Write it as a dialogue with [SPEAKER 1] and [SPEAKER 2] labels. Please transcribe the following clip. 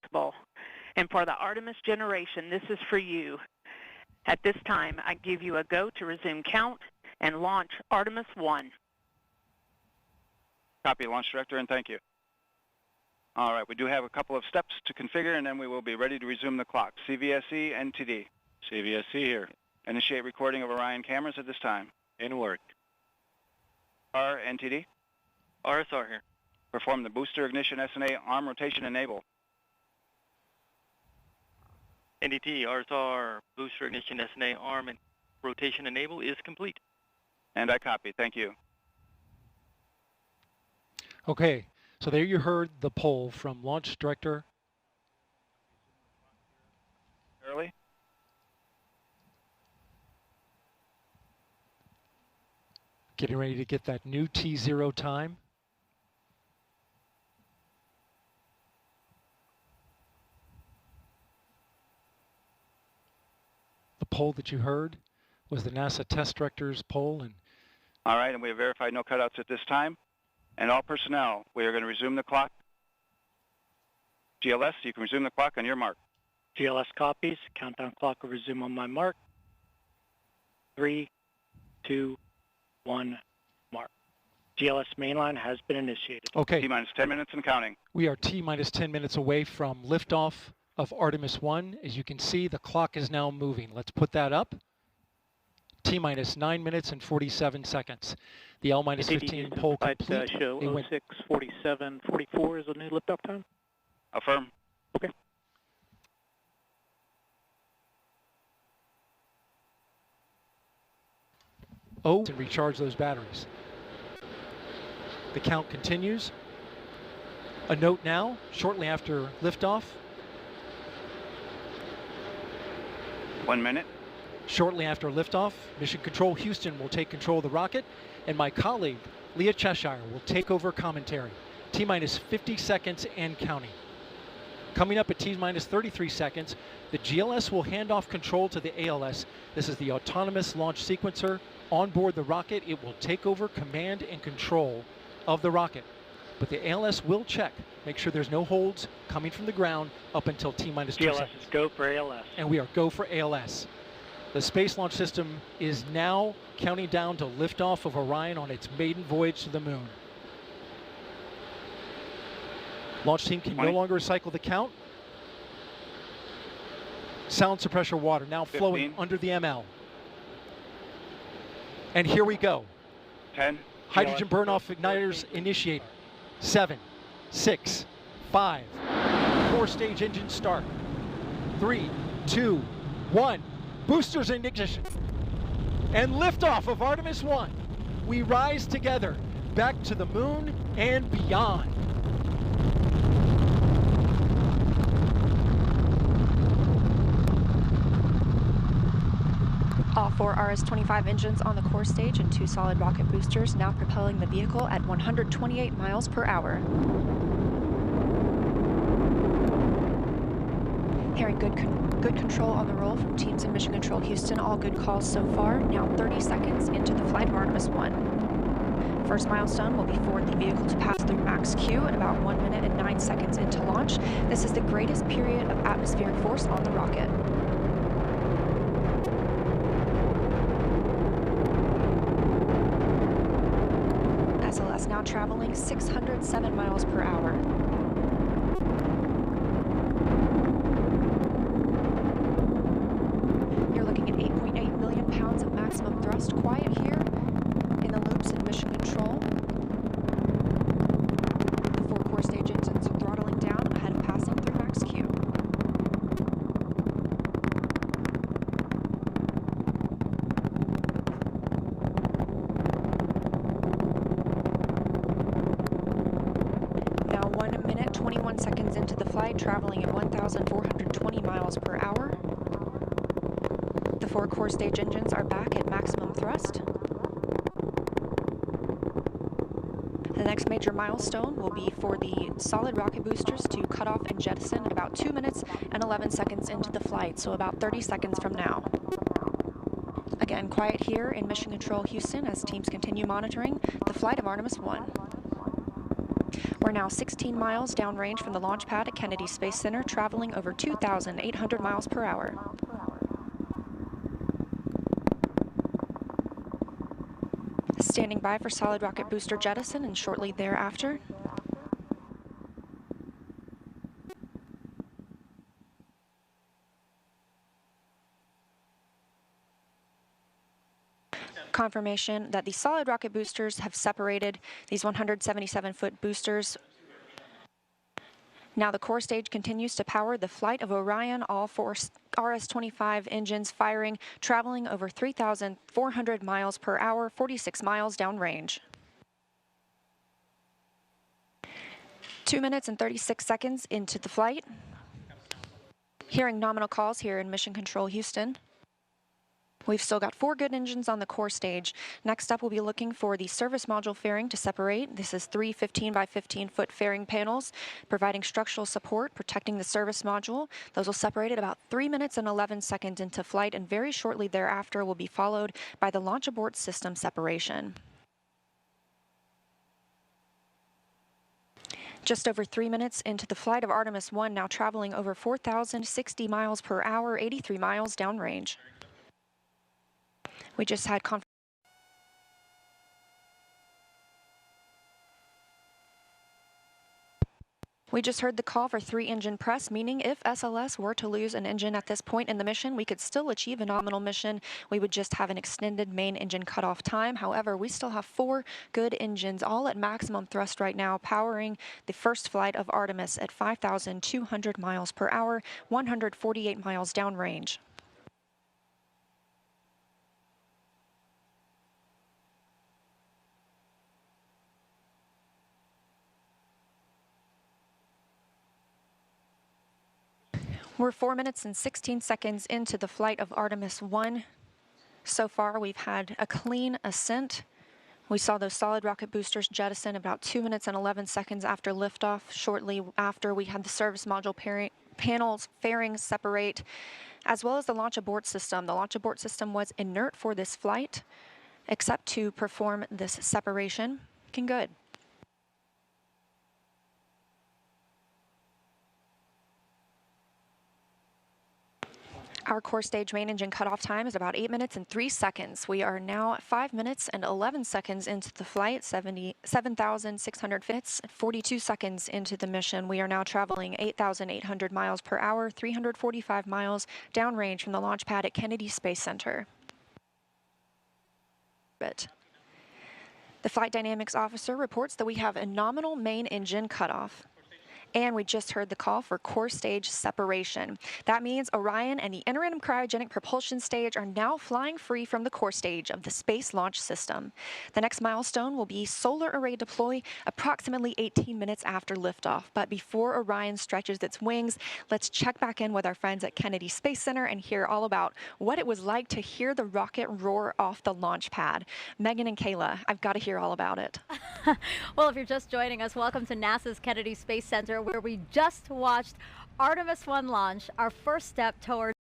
[SPEAKER 1] responsible. And for the Artemis generation, this is for you. At this time, I give you a go to resume count and launch Artemis 1.
[SPEAKER 2] Copy, Launch Director, and thank you. All right, we do have a couple of steps to configure, and then we will be ready to resume the clock. CVSE, NTD.
[SPEAKER 3] CVSE here.
[SPEAKER 2] Initiate recording of Orion cameras at this time.
[SPEAKER 3] In work.
[SPEAKER 2] R, NTD.
[SPEAKER 3] RSR here.
[SPEAKER 2] Perform the booster ignition SNA arm rotation enable.
[SPEAKER 3] NDT, RSR, booster ignition SNA arm and rotation enable is complete.
[SPEAKER 2] And I copy, thank you.
[SPEAKER 4] Okay, so there you heard the poll from Launch Director.
[SPEAKER 2] Early.
[SPEAKER 4] Getting ready to get that new T0 time. The poll that you heard was the NASA Test Director's poll. And
[SPEAKER 2] all right, and we have verified no cutouts at this time. And all personnel, we are going to resume the clock. GLS, you can resume the clock on your mark.
[SPEAKER 5] GLS copies. Countdown clock will resume on my mark. 3, 2, 1, mark. GLS mainline has been initiated.
[SPEAKER 4] Okay.
[SPEAKER 2] T-minus 10 minutes and counting.
[SPEAKER 4] We are T-minus 10 minutes away from liftoff of Artemis 1. As you can see, the clock is now moving. Let's put that up. T-minus 9 minutes and 47 seconds. The L-minus 15 poll complete.
[SPEAKER 5] Show 06:47:44 is the new liftoff time.
[SPEAKER 2] Affirm.
[SPEAKER 5] Okay.
[SPEAKER 4] Oh, and recharge those batteries. The count continues. A note now, shortly after liftoff.
[SPEAKER 2] 1 minute.
[SPEAKER 4] Shortly after liftoff, Mission Control Houston will take control of the rocket, and my colleague, Leah Cheshire, will take over commentary. T-minus 50 seconds and counting. Coming up at T-minus 33 seconds, the GLS will hand off control to the ALS. This is the autonomous launch sequencer. On board the rocket, it will take over command and control of the rocket. But the ALS will check, make sure there's no holds coming from the ground up until T-minus 2 seconds.
[SPEAKER 5] GLS is go for ALS.
[SPEAKER 4] And we are go for ALS. The Space Launch System is now counting down to liftoff of Orion on its maiden voyage to the moon. Launch team can no longer recycle the count. Sound suppressor water now
[SPEAKER 2] 15.
[SPEAKER 4] Flowing under the ML. And here we go.
[SPEAKER 2] 10.
[SPEAKER 4] Hydrogen burn-off igniters initiated. 7, 6, 5. 4-stage engine start. 3, 2, 1. Boosters in ignition. And liftoff of Artemis 1. We rise together back to the moon and beyond.
[SPEAKER 6] All 4 RS-25 engines on the core stage and 2 solid rocket boosters now propelling the vehicle at 128 miles per hour. Hearing good control on the roll from teams in Mission Control Houston. All good calls so far. Now 30 seconds into the flight of Artemis 1. First milestone will be for the vehicle to pass through max Q at about 1 minute and 9 seconds into launch. This is the greatest period of atmospheric force on the rocket. SLS now traveling 607 miles per hour. You're looking at 8.8 million pounds of maximum thrust. Quiet here in the loops in Mission Control. The 4 core stage engines are throttling down ahead of passing through max Q. Now 1 minute, 21 seconds into the flight, traveling at 1,420 miles per hour. The 4 core stage engines are back at maximum thrust. The next major milestone will be for the solid rocket boosters to cut off and jettison at about 2 minutes and 11 seconds into the flight, so about 30 seconds from now. Again, quiet here in Mission Control Houston as teams continue monitoring the flight of Artemis 1. We're now 16 miles downrange from the launch pad at Kennedy Space Center, traveling over 2,800 miles per hour. Standing by for solid rocket booster jettison and shortly thereafter. Confirmation that the solid rocket boosters have separated, these 177-foot boosters. Now the core stage continues to power the flight of Orion, all four RS-25 engines firing, traveling over 3,400 miles per hour, 46 miles downrange. 2 minutes and 36 seconds into the flight. Hearing nominal calls here in Mission Control Houston. We've still got 4 good engines on the core stage. Next up, we'll be looking for the service module fairing to separate. This is 3 15 by 15 foot fairing panels, providing structural support, protecting the service module. Those will separate at about 3 minutes and 11 seconds into flight, and very shortly thereafter will be followed by the launch abort system separation. Just over 3 minutes into the flight of Artemis 1, now traveling over 4,060 miles per hour, 83 miles downrange. We just had We just heard the call for 3-engine press, meaning if SLS were to lose an engine at this point in the mission, we could still achieve a nominal mission. We would just have an extended main engine cutoff time. However, we still have 4 good engines, all at maximum thrust right now, powering the first flight of Artemis at 5,200 miles per hour, 148 miles downrange. We're 4 minutes and 16 seconds into the flight of Artemis 1. So far, we've had a clean ascent. We saw those solid rocket boosters jettison about 2 minutes and 11 seconds after liftoff. Shortly after, we had the service module panels fairings separate, as well as the launch abort system. The launch abort system was inert for this flight, except to perform this separation. Looking good. Our core stage main engine cutoff time is about 8 minutes and 3 seconds. We are now at 5 minutes and 11 seconds into the flight, 7,600 minutes, 42 seconds into the mission. We are now traveling 8,800 miles per hour, 345 miles downrange from the launch pad at Kennedy Space Center. The flight dynamics officer reports that we have a nominal main engine cutoff. And we just heard the call for core stage separation. That means Orion and the interim cryogenic propulsion stage are now flying free from the core stage of the Space Launch System. The next milestone will be solar array deploy approximately 18 minutes after liftoff. But before Orion stretches its wings, let's check back in with our friends at Kennedy Space Center and hear all about what it was like to hear the rocket roar off the launch pad. Megan and Kayla, I've got to hear all about it.
[SPEAKER 7] Well, if you're just joining us, welcome to NASA's Kennedy Space Center, where we just watched Artemis 1 launch, our first step towards